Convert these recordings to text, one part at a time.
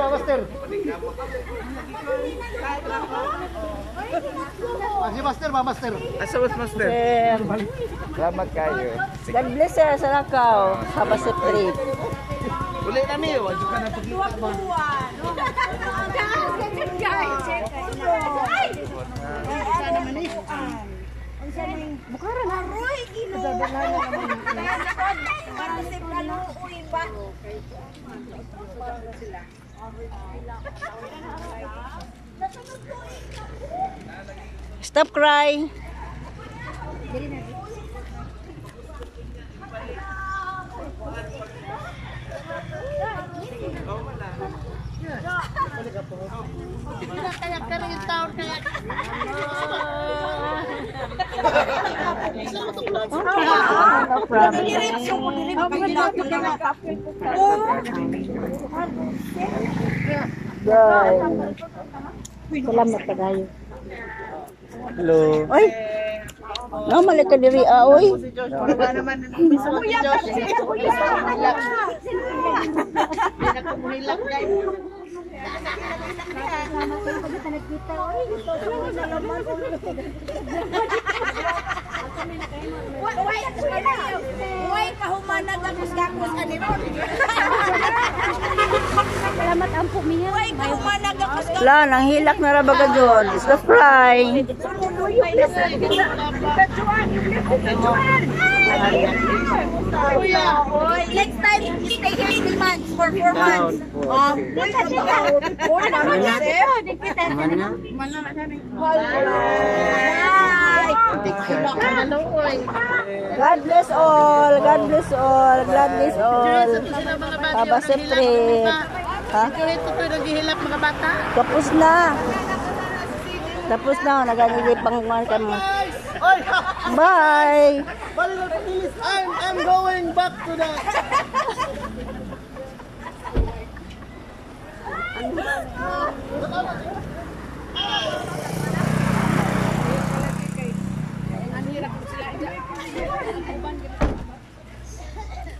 Master. Master, master. Asa was master? Salamat kayo. God bless sir sa Lakaw. Have a safe trip. Uli na mi, wag ka na pagkita ba? Bukaran na Roy, gino. Para sa ano, uwi ba? Stop crying. Salamat kadayo. Hello. Oy. No, mali ka diri oy. Uy, kahumanag gagos-gagos animon. Salamat ang pumiya. Uy, kahumanag gagos-gagos. La, nang hilak na ra baga John. Stop crying. Next time, stay here 3 months for 4 months. God bless all. God bless all. God bless all. Have a safe trip. Ha? Tapos na. Tapos na. Naganili pang mga kami. Bye. I'm going back to the...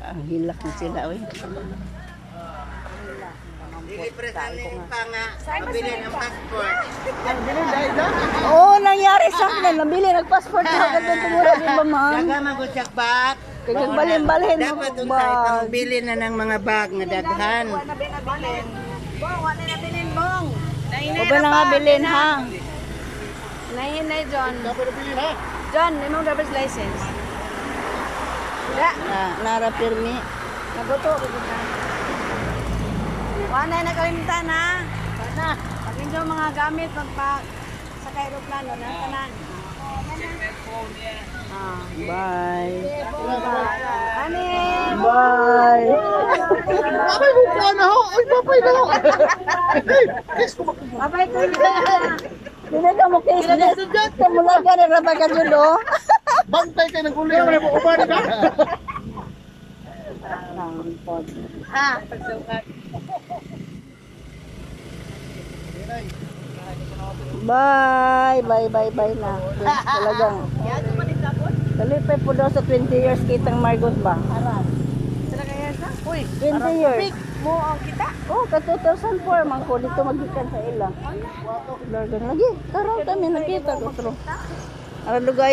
Ang hilak na sila, oy. Ilipresanin pa nga, mabili ng passport. Oo, nangyari sa akin. Nabili, nag-passport na. Ganda tumura, di ba, ma'am? Daga magusyak bag. Kaya balin-balin mo Dapat kung unsay bag. pangbili na ng mga bag nga daghan. Huwag ka na nga bilhin, ha? Nahinay, John. John, may mga driver's license. Nara pirmi. Naguto. Wala na kalimutan ha. Sana. Pagin yung mga gamit sa aeroplano na tanan. Bye. Ani. Bye. Babay mo ka na ho! Ay, babay na ho! Babay ko na. Hindi ka mo kisnes. Kamulaga na rabag ka dyan, oh. Bantay kayo ng kulihan. Wala mo uban ka. Bye. Bye na. Talagang. Talipay po daw sa 20 years kitang Margos ba? Sila kaya sa? Uy. 20 years. Mo ang kita. Oh, ka 2004 man ko dito magikan sa ila. Lagi. Karon kami nakita ko tro. Ang lugay